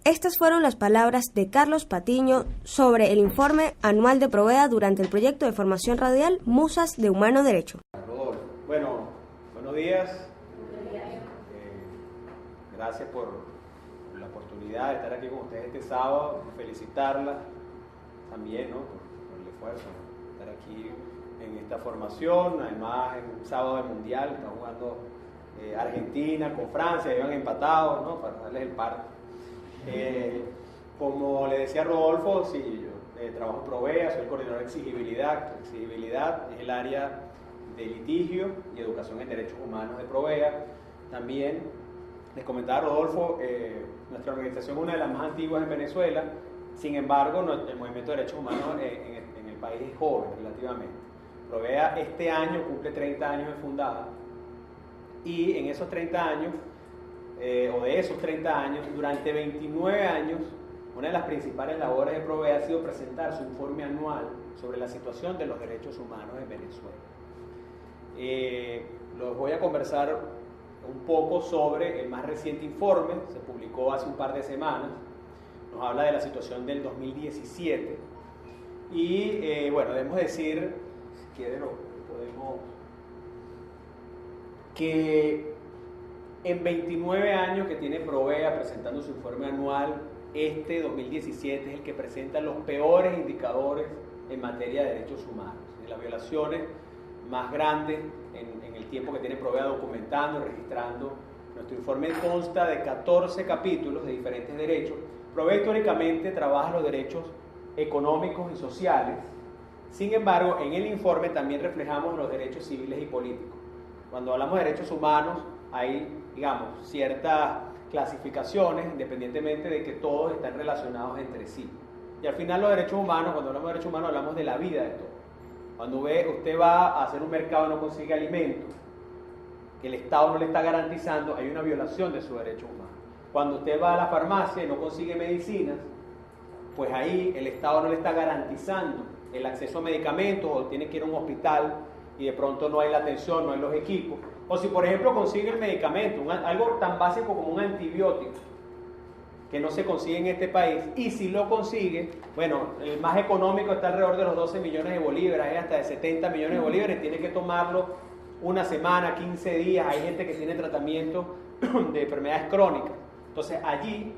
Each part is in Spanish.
Estas fueron las palabras de Carlos Patiño sobre el informe anual de Provea durante el proyecto de formación radial Musas de Humano Derecho. Rodolfo. Bueno, buenos días. Gracias por la oportunidad de estar aquí con ustedes este sábado. Felicitarla también, ¿no? por el esfuerzo, ¿no? Estar aquí en esta formación. Además, en un sábado de mundial, está jugando Argentina con Francia, iban empatados, ¿no? Para darles el parte. Como le decía Rodolfo, sí, yo trabajo en Provea, soy el coordinador de exigibilidad. Exigibilidad es el área de litigio y educación en derechos humanos de Provea. También les comentaba Rodolfo, nuestra organización es una de las más antiguas en Venezuela. Sin embargo, el movimiento de derechos humanos en el país es joven relativamente. Provea este año cumple 30 años de fundada, y en esos 30 años, o de esos 30 años, durante 29 años, una de las principales labores de Provea ha sido presentar su informe anual sobre la situación de los derechos humanos en Venezuela. Los voy a conversar un poco sobre el más reciente informe, se publicó hace un par de semanas, nos habla de la situación del 2017, y bueno, debemos decir, si quieren lo podemos, que en 29 años que tiene Provea presentando su informe anual, este 2017 es el que presenta los peores indicadores en materia de derechos humanos, de las violaciones más grandes en el tiempo que tiene Provea documentando y registrando. Nuestro informe consta de 14 capítulos de diferentes derechos. Provea históricamente trabaja los derechos económicos y sociales. Sin embargo, en el informe también reflejamos los derechos civiles y políticos. Cuando hablamos de derechos humanos, hay, digamos, ciertas clasificaciones, independientemente de que todos están relacionados entre sí. Y al final los derechos humanos, cuando hablamos de derechos humanos, hablamos de la vida de todos. Cuando usted va a hacer un mercado y no consigue alimentos, que el Estado no le está garantizando, hay una violación de sus derechos humanos. Cuando usted va a la farmacia y no consigue medicinas, pues ahí el Estado no le está garantizando el acceso a medicamentos, o tiene que ir a un hospital y de pronto no hay la atención, no hay los equipos. O si por ejemplo consigue el medicamento, algo tan básico como un antibiótico, que no se consigue en este país, y si lo consigue, bueno, el más económico está alrededor de los 12 millones de bolívares, hasta de 70 millones de bolívares, tiene que tomarlo una semana, 15 días, hay gente que tiene tratamiento de enfermedades crónicas. Entonces allí,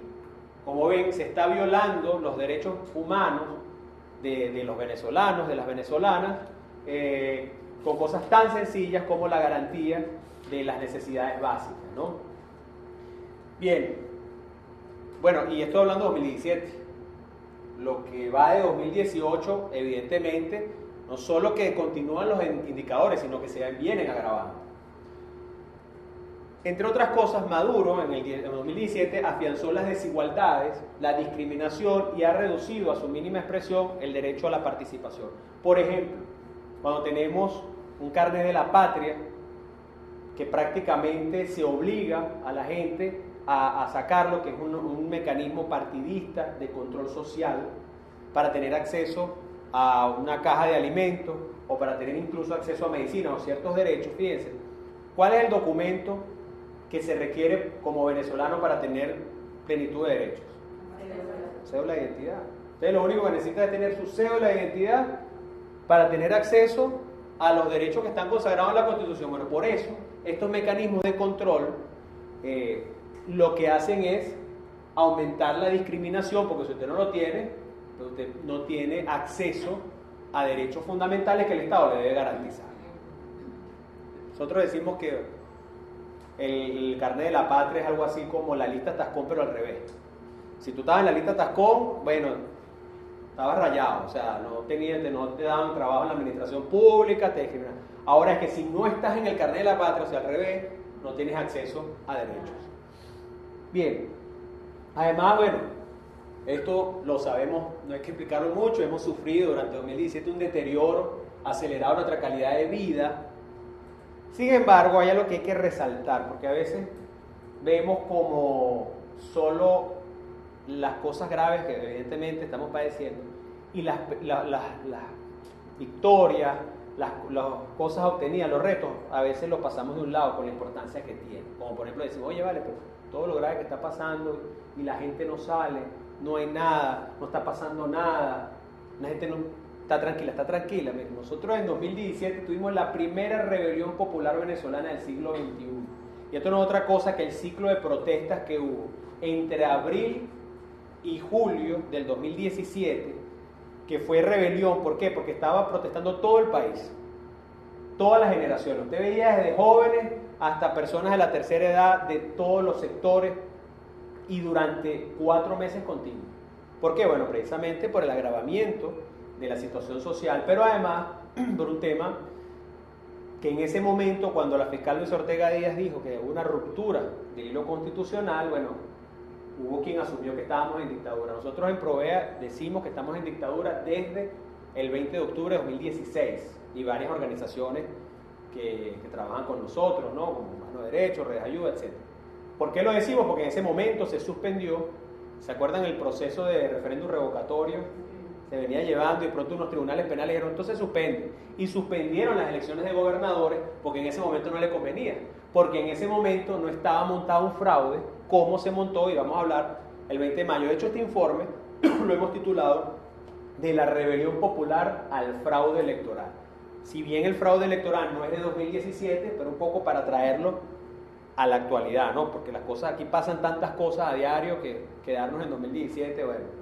como ven, se está violando los derechos humanos de los venezolanos, de las venezolanas, con cosas tan sencillas como la garantía de las necesidades básicas, ¿no? Bien, bueno, y estoy hablando de 2017. Lo que va de 2018, evidentemente, no solo que continúan los indicadores, sino que se vienen agravando. Entre otras cosas, Maduro en 2017 afianzó las desigualdades, la discriminación, y ha reducido a su mínima expresión el derecho a la participación. Por ejemplo, cuando tenemos un carnet de la patria, que prácticamente se obliga a la gente a sacarlo, que es un mecanismo partidista de control social, para tener acceso a una caja de alimentos, o para tener incluso acceso a medicina o ciertos derechos. Fíjense, ¿cuál es el documento que se requiere como venezolano para tener plenitud de derechos? Cédula de identidad. Entonces lo único que necesita es tener su cédula de identidad para tener acceso a los derechos que están consagrados en la Constitución. Bueno, por eso estos mecanismos de control lo que hacen es aumentar la discriminación, porque si usted no lo tiene, pues usted no tiene acceso a derechos fundamentales que el Estado le debe garantizar. Nosotros decimos que el carnet de la patria es algo así como la lista Tascón, pero al revés. Si tú estabas en la lista Tascón, bueno, estabas rayado, o sea, no te daban trabajo en la administración pública, te discriminaban. Ahora es que si no estás en el carnet de la patria, o sea, al revés, no tienes acceso a derechos. Bien, además, bueno, esto lo sabemos, no hay que explicarlo mucho, hemos sufrido durante 2017 un deterioro acelerado de nuestra calidad de vida. Sin embargo, hay algo que hay que resaltar, porque a veces vemos como solo las cosas graves que evidentemente estamos padeciendo, y las victorias, las cosas obtenidas, los retos, a veces los pasamos de un lado con la importancia que tienen. Como por ejemplo decimos, oye, vale, pero todo lo grave que está pasando y la gente no sale, no hay nada, no está pasando nada, la gente no está tranquila. Miren, nosotros en 2017 tuvimos la primera rebelión popular venezolana del siglo XXI. Y esto no es otra cosa que el ciclo de protestas que hubo entre abril y julio del 2017, que fue rebelión. ¿Por qué? Porque estaba protestando todo el país, todas las generaciones. Usted veía desde jóvenes hasta personas de la tercera edad, de todos los sectores, y durante 4 meses continuos. ¿Por qué? Bueno, precisamente por el agravamiento de la situación social, pero además por un tema que en ese momento, cuando la fiscal Luis Ortega Díaz dijo que hubo una ruptura del hilo constitucional, bueno, hubo quien asumió que estábamos en dictadura. Nosotros en Provea decimos que estamos en dictadura desde el 20 de octubre de 2016, y varias organizaciones que trabajan con nosotros, ¿no? Como Mano Derecho, Redes Ayuda, etc. ¿Por qué lo decimos? Porque en ese momento se suspendió, ¿se acuerdan el proceso de referéndum revocatorio? Se venía llevando y pronto unos tribunales penales dijeron, entonces se suspende. Y suspendieron las elecciones de gobernadores porque en ese momento no le convenía. Porque en ese momento no estaba montado un fraude como se montó, y vamos a hablar el 20 de mayo. De hecho, este informe lo hemos titulado de la rebelión popular al fraude electoral. Si bien el fraude electoral no es de 2017, pero un poco para traerlo a la actualidad, ¿no? Porque las cosas, aquí pasan tantas cosas a diario que quedarnos en 2017, bueno.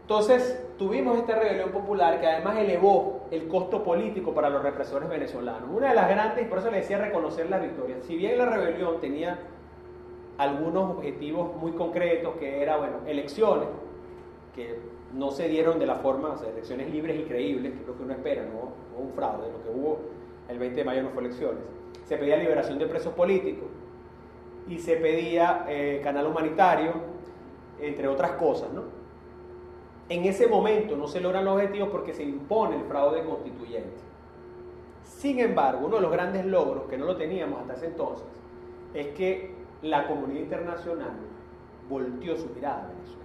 Entonces, tuvimos esta rebelión popular que además elevó el costo político para los represores venezolanos. Una de las grandes, y por eso le decía reconocer las victorias. Si bien la rebelión tenía algunos objetivos muy concretos, que era, bueno, elecciones, que no se dieron de la forma, o sea, elecciones libres y creíbles, que es lo que uno espera, no un fraude. Lo que hubo el 20 de mayo no fue elecciones. Se pedía liberación de presos políticos y se pedía canal humanitario, entre otras cosas, ¿no? En ese momento no se logran los objetivos porque se impone el fraude constituyente. Sin embargo, uno de los grandes logros, que no lo teníamos hasta ese entonces, es que la comunidad internacional volteó su mirada a Venezuela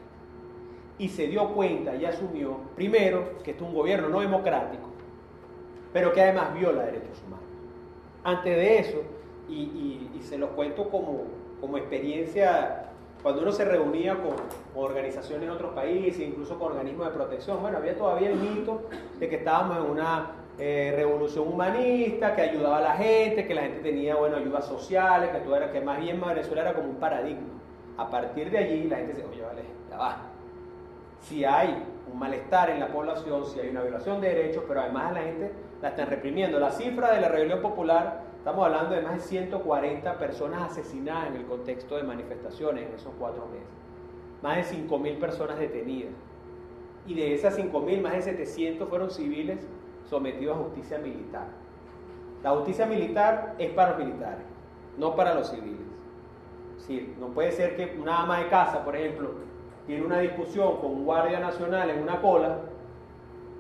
y se dio cuenta y asumió, primero, que esto es un gobierno no democrático, pero que además viola derechos humanos. Antes de eso, y se los cuento como experiencia, cuando uno se reunía con organizaciones de otros países, incluso con organismos de protección, bueno, había todavía el mito de que estábamos en una revolución humanista, que ayudaba a la gente, que la gente tenía, bueno, ayudas sociales, que más bien Venezuela era como un paradigma. A partir de allí la gente dice, oye, vale, ya va. Si hay un malestar en la población, si hay una violación de derechos, pero además a la gente la están reprimiendo. La cifra de la rebelión popular, estamos hablando de más de 140 personas asesinadas en el contexto de manifestaciones en esos 4 meses. Más de 5.000 personas detenidas. Y de esas 5.000, más de 700 fueron civiles sometidos a justicia militar. La justicia militar es para los militares, no para los civiles. Es decir, no puede ser que una ama de casa, por ejemplo, tiene una discusión con un guardia nacional en una cola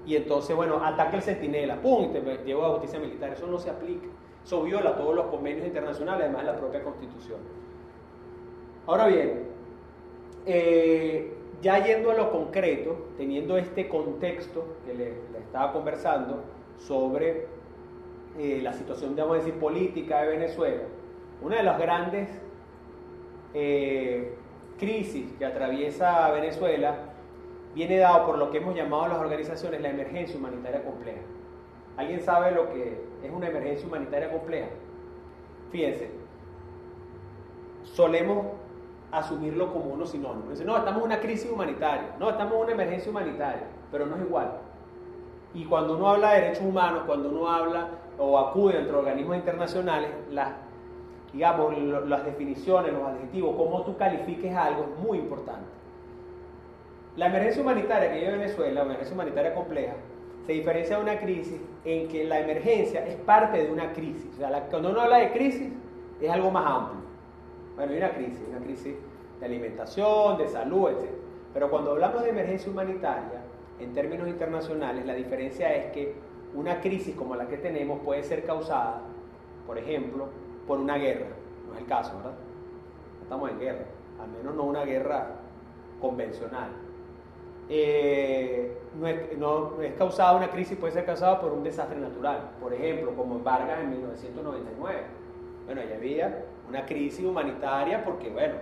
y entonces, bueno, ataque el centinela, ¡pum!, y te lleva a justicia militar. Eso no se aplica. Eso viola todos los convenios internacionales, además de la propia Constitución. Ahora bien, ya yendo a lo concreto, teniendo este contexto que le estaba conversando sobre la situación, vamos a decir, política de Venezuela, una de las grandes crisis que atraviesa Venezuela viene dado por lo que hemos llamado las organizaciones la emergencia humanitaria compleja. ¿Alguien sabe lo que es una emergencia humanitaria compleja? Fíjense, solemos asumirlo como unos sinónimos. Dicen, no, estamos en una crisis humanitaria, no, estamos en una emergencia humanitaria, pero no es igual. Y cuando uno habla de derechos humanos, cuando uno habla o acude entre organismos internacionales, digamos, las definiciones, los adjetivos, cómo tú califiques algo es muy importante. La emergencia humanitaria que vive Venezuela, la emergencia humanitaria compleja, se diferencia de una crisis en que la emergencia es parte de una crisis. O sea, cuando uno habla de crisis, es algo más amplio. Bueno, hay una crisis de alimentación, de salud, etc. Pero cuando hablamos de emergencia humanitaria, en términos internacionales, la diferencia es que una crisis como la que tenemos puede ser causada, por ejemplo, por una guerra. No es el caso, ¿verdad? No estamos en guerra, al menos no una guerra convencional. No es causada una crisis, puede ser causada por un desastre natural, por ejemplo, como en Vargas en 1999. Bueno, ya había una crisis humanitaria porque, bueno,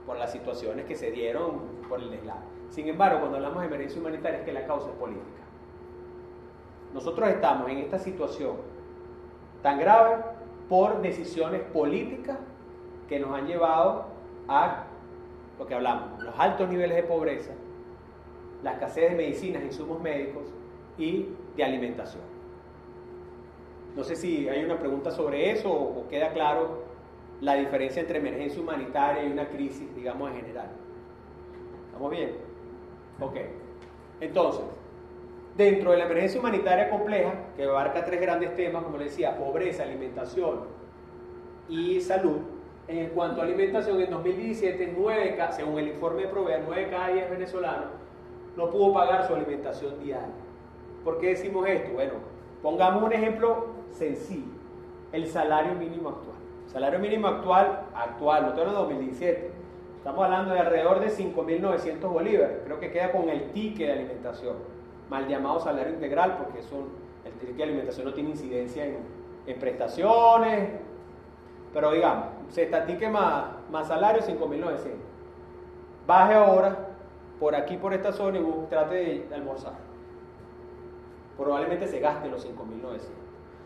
por las situaciones que se dieron por el deslave. Sin embargo, cuando hablamos de emergencia humanitaria es que la causa es política. Nosotros estamos en esta situación tan grave por decisiones políticas que nos han llevado a lo que hablamos, los altos niveles de pobreza, la escasez de medicinas, insumos médicos y de alimentación. No sé si hay una pregunta sobre eso o queda claro la diferencia entre emergencia humanitaria y una crisis, digamos, en general. ¿Estamos bien? Ok. Entonces, dentro de la emergencia humanitaria compleja, que abarca tres grandes temas, como les decía, pobreza, alimentación y salud, en cuanto a alimentación, en 2017, según el informe de Provea, 9 de cada 10 venezolanos no pudo pagar su alimentación diaria. ¿Por qué decimos esto? Bueno, pongamos un ejemplo sencillo, el salario mínimo actual. El salario mínimo actual, no estoy hablando de 2017, estamos hablando de alrededor de 5.900 bolívares, creo que queda con el ticket de alimentación, mal llamado salario integral, porque el ticket de alimentación no tiene incidencia en prestaciones, pero digamos, se está ticket más salario, 5.900. Baje ahora, por aquí, por esta zona, y trate de almorzar. Probablemente se gaste los 5.900.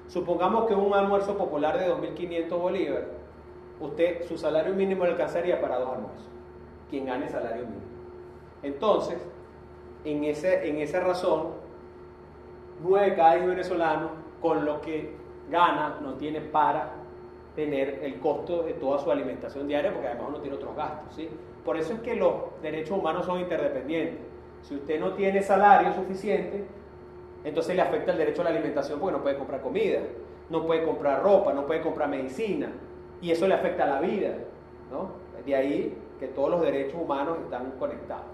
Supongamos que un almuerzo popular de 2.500 bolívares, su salario mínimo le alcanzaría para 2 almuerzos, quien gane salario mínimo. Entonces, en esa razón, 9 de cada 10 venezolanos, con lo que gana, no tiene para tener el costo de toda su alimentación diaria, porque además uno tiene otros gastos, ¿sí? Por eso es que los derechos humanos son interdependientes. Si usted no tiene salario suficiente, entonces le afecta el derecho a la alimentación porque no puede comprar comida, no puede comprar ropa, no puede comprar medicina, y eso le afecta a la vida, ¿no? De ahí que todos los derechos humanos están conectados.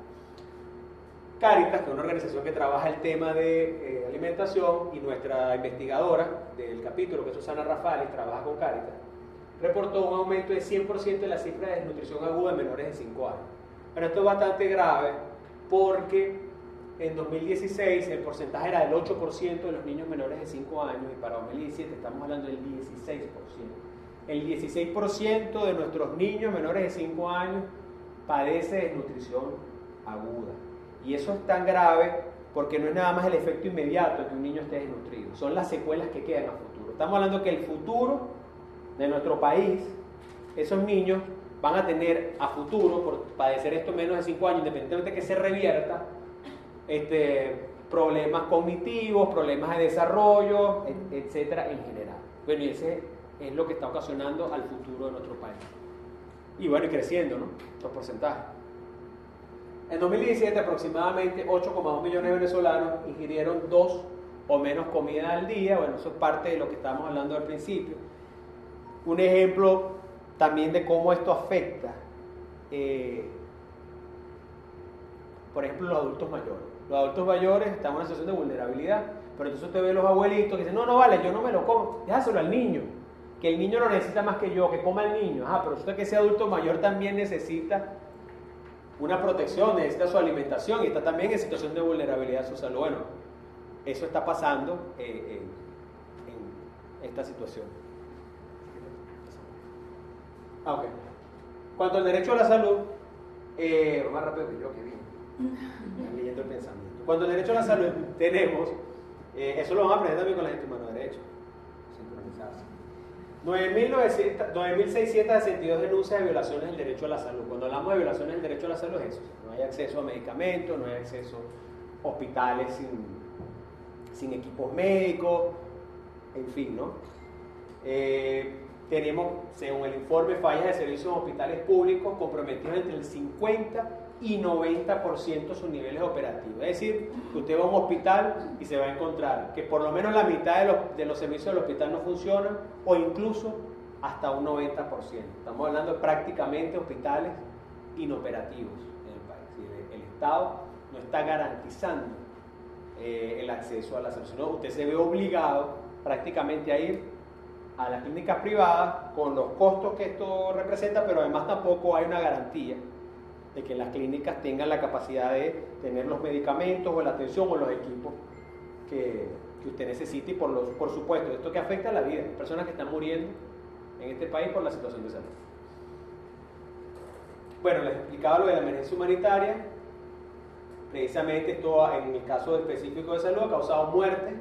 Cáritas, que es una organización que trabaja el tema de alimentación, y nuestra investigadora del capítulo, que es Susana Rafales, trabaja con Cáritas, reportó un aumento de 100% de la cifra de desnutrición aguda en menores de 5 años. Pero esto es bastante grave porque en 2016 el porcentaje era del 8% de los niños menores de 5 años y para 2017 estamos hablando del 16%. El 16% de nuestros niños menores de 5 años padece desnutrición aguda. Y eso es tan grave porque no es nada más el efecto inmediato de que un niño esté desnutrido, son las secuelas que quedan a futuro. Estamos hablando que el futuro de nuestro país, esos niños van a tener a futuro, por padecer esto menos de 5 años, independientemente de que se revierta, problemas cognitivos, problemas de desarrollo, etcétera, en general. Bueno, y ese es lo que está ocasionando al futuro de nuestro país. Y bueno, y creciendo, ¿no? Los porcentajes. En 2017, aproximadamente 8,2 millones de venezolanos ingirieron 2 o menos comidas al día. Bueno, eso es parte de lo que estábamos hablando al principio. Un ejemplo también de cómo esto afecta, por ejemplo, los adultos mayores. Los adultos mayores están en una situación de vulnerabilidad, pero entonces usted ve a los abuelitos que dicen, no vale, yo no me lo como, déjaselo al niño, que el niño lo necesita más que yo, que coma el niño. Pero usted, que ese adulto mayor también necesita una protección, necesita su alimentación y está también en situación de vulnerabilidad a su salud. Bueno, eso está pasando en esta situación. Ok. Cuanto al derecho a la salud, más rápido que yo, que bien, leyendo el pensamiento. Cuanto al derecho a la salud, tenemos, eso lo van a aprender también con la gente humana de derecho, sincronizarse. 9.662 denuncias de violaciones del derecho a la salud. Cuando hablamos de violaciones del derecho a la salud es eso, no hay acceso a medicamentos, no hay acceso a hospitales sin equipos médicos, en fin, ¿no? Tenemos, según el informe, fallas de servicios en hospitales públicos comprometidos entre el 50 y 90% sus niveles operativos. Es decir, que usted va a un hospital y se va a encontrar que por lo menos la mitad de los servicios del hospital no funcionan, o incluso hasta un 90%. Estamos hablando de prácticamente hospitales inoperativos en el país. El Estado no está garantizando el acceso a la salud, sino usted se ve obligado prácticamente a ir a las clínicas privadas con los costos que esto representa, pero además tampoco hay una garantía de que las clínicas tengan la capacidad de tener los medicamentos o la atención o los equipos que usted necesite, y por supuesto, esto que afecta a la vida, personas que están muriendo en este país por la situación de salud. Bueno, les explicaba lo de la emergencia humanitaria. Precisamente esto, en el caso específico de salud, ha causado muerte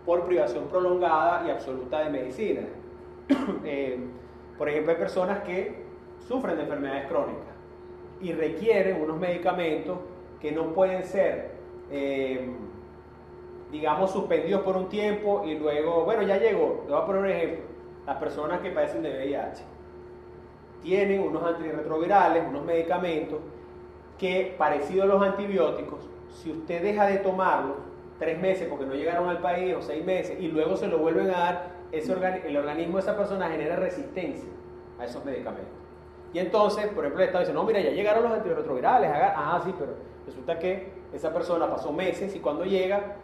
por privación prolongada y absoluta de medicina. Por ejemplo, hay personas que sufren de enfermedades crónicas y requieren unos medicamentos que no pueden ser, digamos, suspendidos por un tiempo y luego, bueno, ya llegó. Le voy a poner un ejemplo. Las personas que padecen de VIH tienen unos antirretrovirales, unos medicamentos que, parecido a los antibióticos, si usted deja de tomarlos 3 meses porque no llegaron al país o 6 meses y luego se lo vuelven a dar, el organismo de esa persona genera resistencia a esos medicamentos. Y entonces, por ejemplo, el Estado dice, no, mira, ya llegaron los antirretrovirales, sí, pero resulta que esa persona pasó meses y cuando llega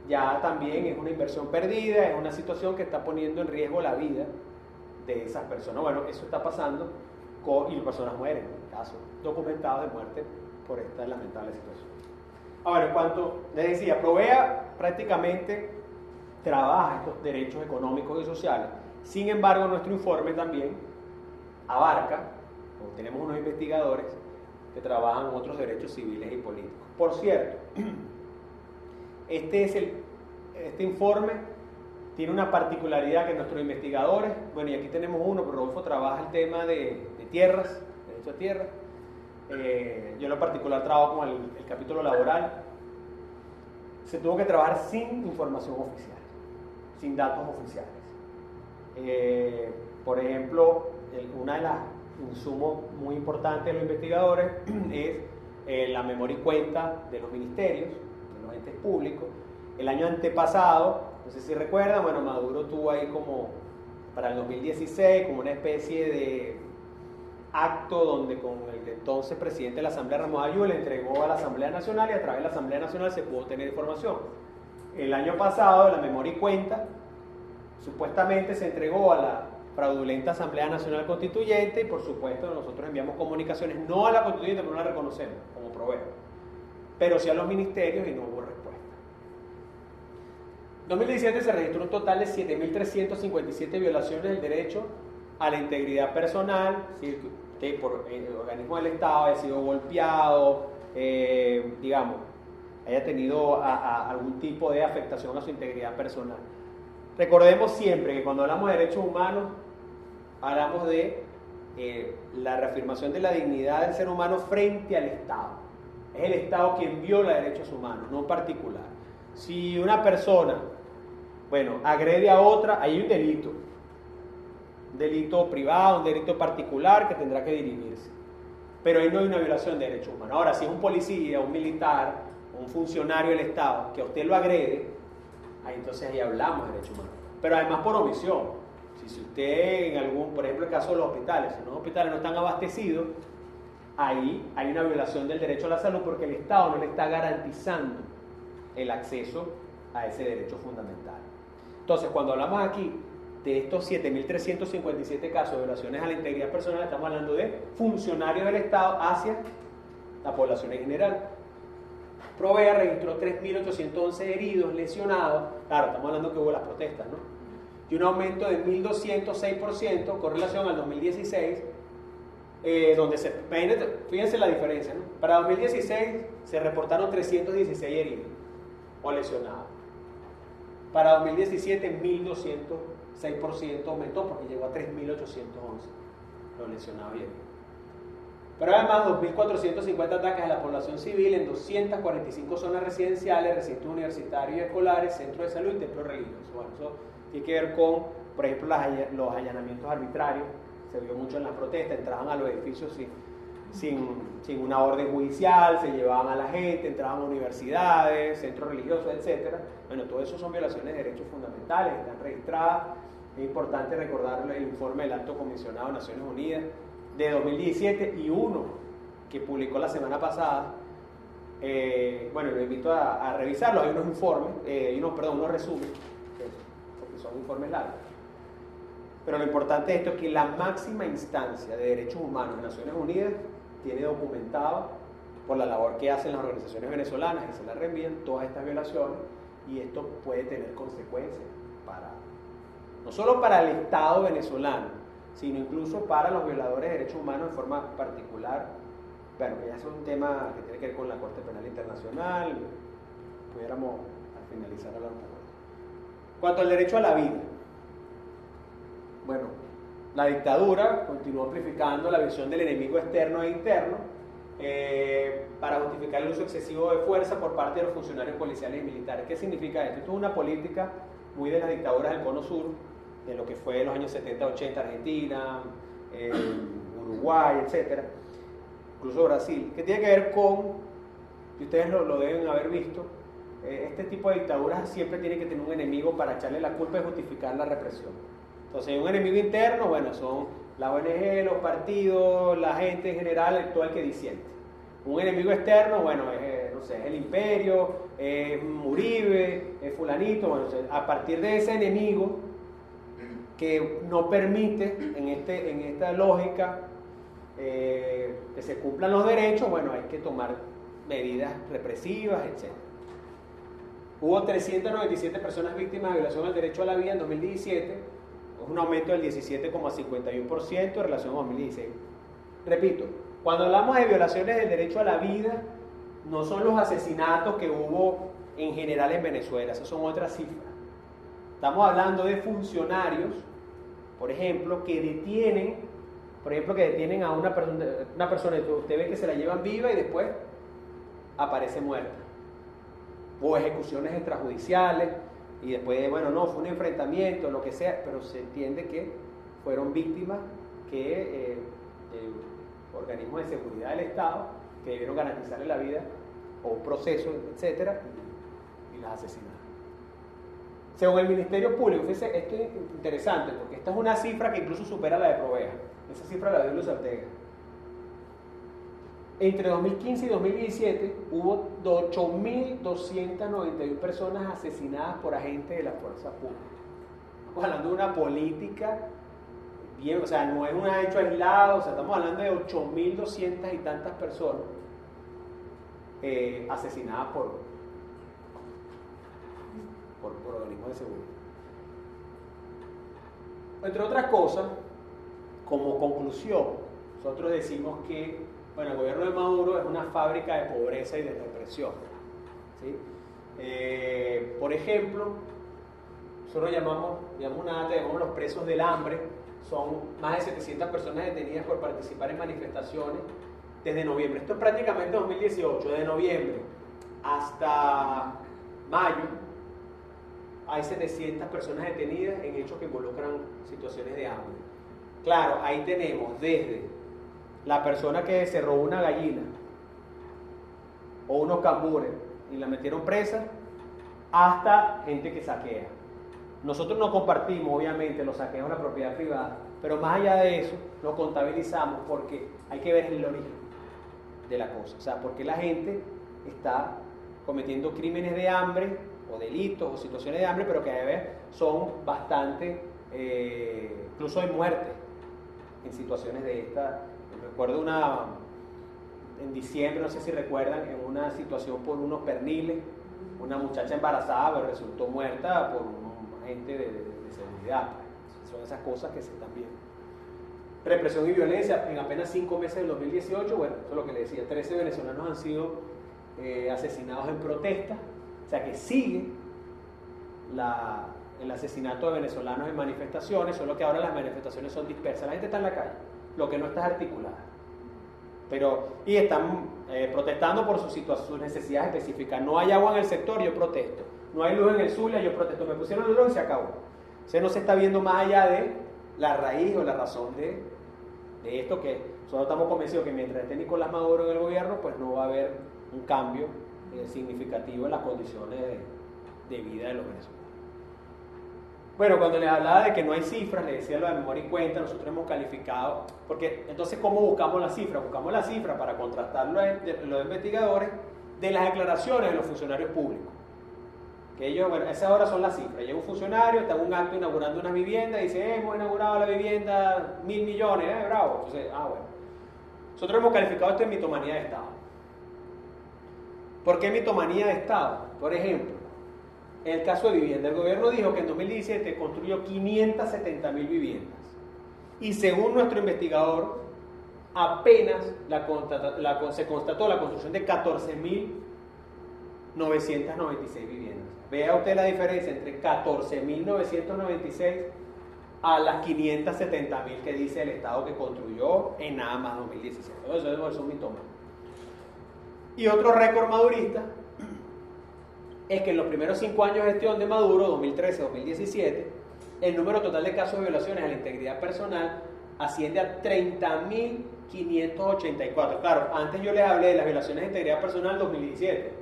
ya también es una inversión perdida, es una situación que está poniendo en riesgo la vida de esas personas. Bueno, eso está pasando y las personas mueren, casos documentados de muerte por esta lamentable situación. Ahora, en cuanto les decía, Provea prácticamente trabaja estos derechos económicos y sociales. Sin embargo, nuestro informe también abarca, o tenemos unos investigadores que trabajan otros derechos civiles y políticos. Por cierto, este informe tiene una particularidad que nuestros investigadores, bueno, y aquí tenemos uno, pero Rodolfo trabaja el tema de tierras, derecho a tierra. Yo en lo particular trabajo con el capítulo laboral. Se tuvo que trabajar sin información oficial, sin datos oficiales. Por ejemplo, una de las insumos muy importantes de los investigadores es la memoria y cuenta de los ministerios, de los entes públicos. El año antepasado, no sé si recuerdan, bueno, Maduro tuvo ahí como para el 2016 como una especie de acto donde con el entonces presidente de la Asamblea, Ramos Ayú, le entregó a la Asamblea Nacional y a través de la Asamblea Nacional se pudo tener información. El año pasado, la memoria y cuenta supuestamente se entregó a la fraudulenta Asamblea Nacional Constituyente y por supuesto nosotros enviamos comunicaciones, no a la Constituyente, pero no la reconocemos como Provea, pero sí a los ministerios y no hubo respuesta. En 2017 se registró un total de 7.357 violaciones del derecho a la integridad personal, ¿sí? Que por el organismo del Estado haya sido golpeado, digamos, haya tenido algún tipo de afectación a su integridad personal. Recordemos siempre que cuando hablamos de derechos humanos, hablamos de la reafirmación de la dignidad del ser humano frente al Estado. Es el Estado quien viola derechos humanos, no un particular. Si una persona, bueno, agrede a otra, hay un delito. Un delito privado, un delito particular que tendrá que dirimirse. Pero ahí no hay una violación de derechos humanos. Ahora, si es un policía, un militar, un funcionario del Estado que a usted lo agrede, ahí entonces ahí hablamos de derechos humanos. Pero además por omisión. Si usted en algún, por ejemplo el caso de los hospitales, si los hospitales no están abastecidos, ahí hay una violación del derecho a la salud porque el Estado no le está garantizando el acceso a ese derecho fundamental. Entonces, cuando hablamos aquí de estos 7.357 casos de violaciones a la integridad personal, estamos hablando de funcionarios del Estado hacia la población en general. Provea registró 3.811 heridos, lesionados. Claro, estamos hablando que hubo las protestas, ¿no? Y un aumento de 1.206% con relación al 2016, donde fíjense la diferencia, ¿no? Para 2016 se reportaron 316 heridos o lesionados. Para 2017 1.206% aumentó porque llegó a 3.811 los lesionados y heridos. Pero además 2.450 ataques a la población civil en 245 zonas residenciales, recintos universitarios y escolares, centros de salud y templos religiosos. Bueno, eso tiene que ver con, por ejemplo, los allanamientos arbitrarios. Se vio mucho en las protestas, entraban a los edificios sin una orden judicial, se llevaban a la gente, entraban a universidades, centros religiosos, etc. Bueno, todo eso son violaciones de derechos fundamentales, están registradas. Es importante recordar el informe del Alto Comisionado de Naciones Unidas de 2017 y uno que publicó la semana pasada. Bueno, lo invito a revisarlo. Hay unos informes, unos resúmenes, porque son informes largos. Pero lo importante de esto es que la máxima instancia de derechos humanos de Naciones Unidas tiene documentado, por la labor que hacen las organizaciones venezolanas y se las reenvían, todas estas violaciones, y esto puede tener consecuencias no solo para el Estado venezolano, sino incluso para los violadores de derechos humanos en forma particular bueno, que ya es un tema que tiene que ver con la Corte Penal Internacional, pudiéramos al finalizar hablar un poco. Cuanto al derecho a la vida, bueno, la dictadura continuó amplificando la visión del enemigo externo e interno para justificar el uso excesivo de fuerza por parte de los funcionarios policiales y militares. ¿Qué significa esto? Esto es una política muy de las dictaduras del Cono Sur, de lo que fue en los años 70-80 Argentina, Uruguay, etc. Incluso Brasil, que tiene que ver con, y ustedes lo deben haber visto, este tipo de dictaduras siempre tiene que tener un enemigo para echarle la culpa y justificar la represión. Entonces, un enemigo interno, bueno, son la ONG, los partidos, la gente en general, todo el que disiente. Un enemigo externo, bueno, no sé, es el imperio, es Uribe, es fulanito, bueno, a partir de ese enemigo que no permite en esta lógica que se cumplan los derechos, bueno, hay que tomar medidas represivas, etc. Hubo 397 personas víctimas de violación al derecho a la vida en 2017, un aumento del 17,51% en relación a 2016. Repito, cuando hablamos de violaciones del derecho a la vida, no son los asesinatos que hubo en general en Venezuela, esas son otras cifras. Estamos hablando de funcionarios, por ejemplo, que detienen a una persona, usted ve que se la llevan viva y después aparece muerta. O ejecuciones extrajudiciales, y después, bueno, no, fue un enfrentamiento, lo que sea, pero se entiende que fueron víctimas que organismos de seguridad del Estado que debieron garantizarle la vida o un proceso, etcétera, y las asesinaron. Según el Ministerio Público, fíjense, esto es interesante porque esta es una cifra que incluso supera la de Provea. Esa cifra la dio Luis Ortega. Entre 2015 y 2017 hubo 8.291 personas asesinadas por agentes de la fuerza pública. Estamos hablando de una política bien, o sea, no es un hecho aislado, o sea, estamos hablando de 8.200 y tantas personas asesinadas por organismos de seguridad. Entre otras cosas, como conclusión, nosotros decimos que, bueno, el gobierno de Maduro es una fábrica de pobreza y de represión, ¿sí? Por ejemplo, nosotros llamamos los presos del hambre. Son más de 700 personas detenidas por participar en manifestaciones desde noviembre. Esto es prácticamente 2018, de noviembre hasta mayo. Hay 700 personas detenidas en hechos que involucran situaciones de hambre. Claro, ahí tenemos desde la persona que se robó una gallina o unos cambures y la metieron presa, hasta gente que saquea. Nosotros no compartimos, obviamente, los saqueos a la propiedad privada, pero más allá de eso, lo contabilizamos porque hay que ver el origen de la cosa. O sea, porque la gente está cometiendo crímenes de hambre o delitos o situaciones de hambre, pero que a veces son bastante, incluso hay muertes en situaciones de esta. Recuerdo en diciembre, no sé si recuerdan, en una situación por unos perniles, una muchacha embarazada pero resultó muerta por un agente de seguridad. Son esas cosas que se están viendo. Represión y violencia, en apenas 5 meses del 2018, bueno, eso es lo que le decía, 13 venezolanos han sido asesinados en protesta, o sea que sigue el asesinato de venezolanos en manifestaciones, solo que ahora las manifestaciones son dispersas, la gente está en la calle, lo que no está es articulada. Y están protestando por sus necesidades específicas. No hay agua en el sector, yo protesto. No hay luz en el Zulia, yo protesto. Me pusieron luz y se acabó. O sea, no se está viendo más allá de la raíz o la razón de esto, que nosotros estamos convencidos que mientras esté Nicolás Maduro en el gobierno, pues no va a haber un cambio significativo en las condiciones de vida de los venezolanos. Bueno, cuando les hablaba de que no hay cifras, les decía lo de memoria y cuenta, nosotros hemos calificado, porque entonces ¿cómo buscamos las cifras? Buscamos las cifras para contrastar los investigadores de las declaraciones de los funcionarios públicos. Que ellos, bueno, esas ahora son las cifras. Llega un funcionario, está en un acto inaugurando una vivienda y dice, hemos inaugurado la vivienda, 1.000 millones, bravo. Entonces, bueno. Nosotros hemos calificado esto en mitomanía de Estado. ¿Por qué mitomanía de Estado? Por ejemplo, en el caso de vivienda, el gobierno dijo que en 2017 construyó 570.000 viviendas. Y según nuestro investigador, apenas se constató la construcción de 14.996 viviendas. Vea usted la diferencia entre 14.996 a las 570.000 que dice el Estado que construyó en nada más 2016. Eso es un mito más. Y otro récord madurista es que en los primeros 5 años de gestión de Maduro, 2013-2017, el número total de casos de violaciones a la integridad personal asciende a 30.584. Claro, antes yo les hablé de las violaciones de integridad personal 2017.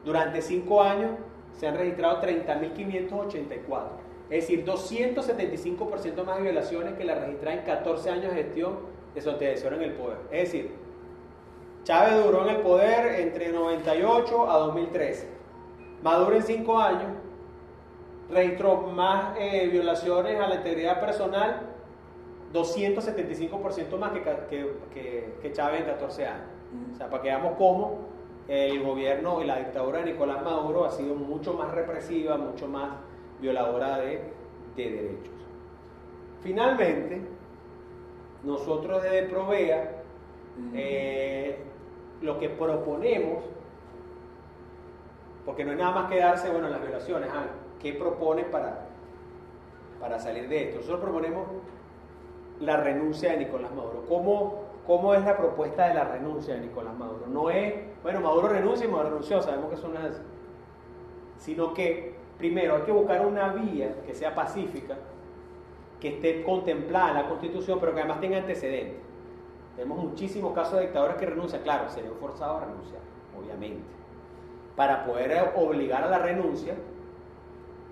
Durante 5 años se han registrado 30.584. Es decir, 275% más de violaciones que las registradas en 14 años de gestión de su antecesor en el poder. Es decir, Chávez duró en el poder entre 98 a 2013. Maduro en 5 años registró más violaciones a la integridad personal, 275% más que Chávez en 14 años. O sea, para que veamos cómo el gobierno y la dictadura de Nicolás Maduro ha sido mucho más represiva, mucho más violadora de derechos. Finalmente, nosotros desde Provea lo que proponemos, porque no es nada más quedarse en las violaciones, ¿qué propone para salir de esto? Nosotros proponemos la renuncia de Nicolás Maduro. ¿Cómo es la propuesta de la renuncia de Nicolás Maduro? No es, Maduro renuncia y Maduro renunció, sabemos que eso no es así. Sino que, primero, hay que buscar una vía que sea pacífica, que esté contemplada en la Constitución, pero que además tenga antecedentes. Tenemos muchísimos casos de dictadores que renuncian, claro, se ven forzados a renunciar, obviamente. Para poder obligar a la renuncia,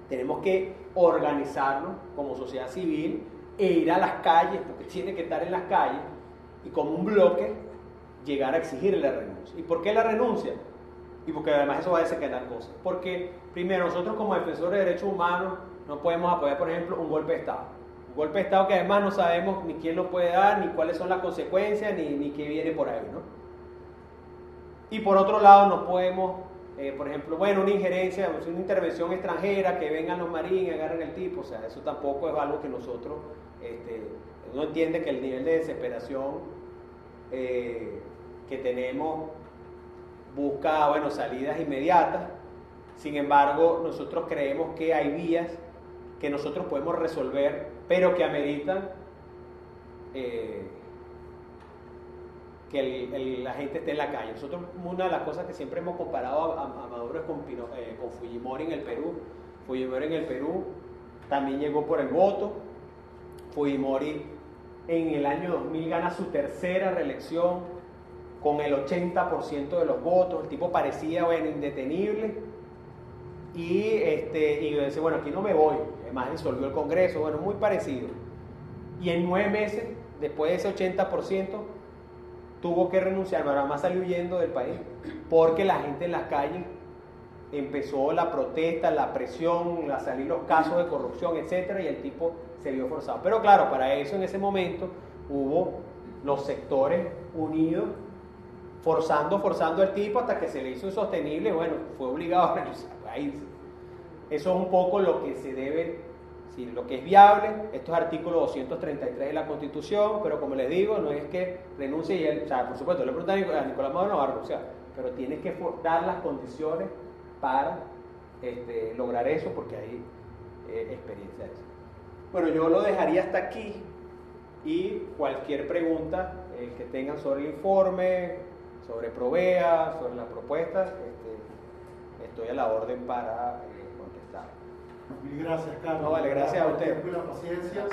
tenemos que organizarnos como sociedad civil e ir a las calles, porque tiene que estar en las calles, y como un bloque llegar a exigirle la renuncia. ¿Y por qué la renuncia? Y porque además eso va a desencadenar cosas. Porque, primero, nosotros como defensores de derechos humanos no podemos apoyar, por ejemplo, un golpe de Estado. Un golpe de Estado que además no sabemos ni quién lo puede dar, ni cuáles son las consecuencias, ni qué viene por ahí, ¿no? Y por otro lado, no podemos, por ejemplo, una injerencia, una intervención extranjera, que vengan los marines, agarren el tipo, o sea, eso tampoco es algo que nosotros, uno entiende que el nivel de desesperación que tenemos busca, salidas inmediatas. Sin embargo, nosotros creemos que hay vías que nosotros podemos resolver, pero que ameritan que la gente esté en la calle. Nosotros, una de las cosas que siempre hemos comparado a Maduro es con Fujimori en el Perú. Fujimori en el Perú también llegó por el voto. Fujimori en el año 2000 gana su tercera reelección con el 80% de los votos. El tipo parecía indetenible y dice, aquí no me voy. Además disolvió el Congreso, muy parecido. Y en 9 meses, después de ese 80%, tuvo que renunciar, pero además salió huyendo del país, porque la gente en las calles empezó la protesta, la presión, a salir los casos de corrupción, etcétera, y el tipo se vio forzado. Pero claro, para eso en ese momento hubo los sectores unidos forzando al tipo hasta que se le hizo insostenible, fue obligado a renunciar. Eso es un poco lo que se debe, lo que es viable. Esto es artículo 233 de la Constitución, pero como les digo, no es que renuncie y él, por supuesto, le preguntan a Nicolás Maduro, no va a renunciar, pero tiene que dar las condiciones para lograr eso, porque hay experiencia de eso. Yo lo dejaría hasta aquí, y cualquier pregunta que tengan sobre el informe, sobre Provea, sobre las propuestas, estoy a la orden para contestar. Mil gracias, Carlos. No, vale, gracias a usted. Por la paciencia.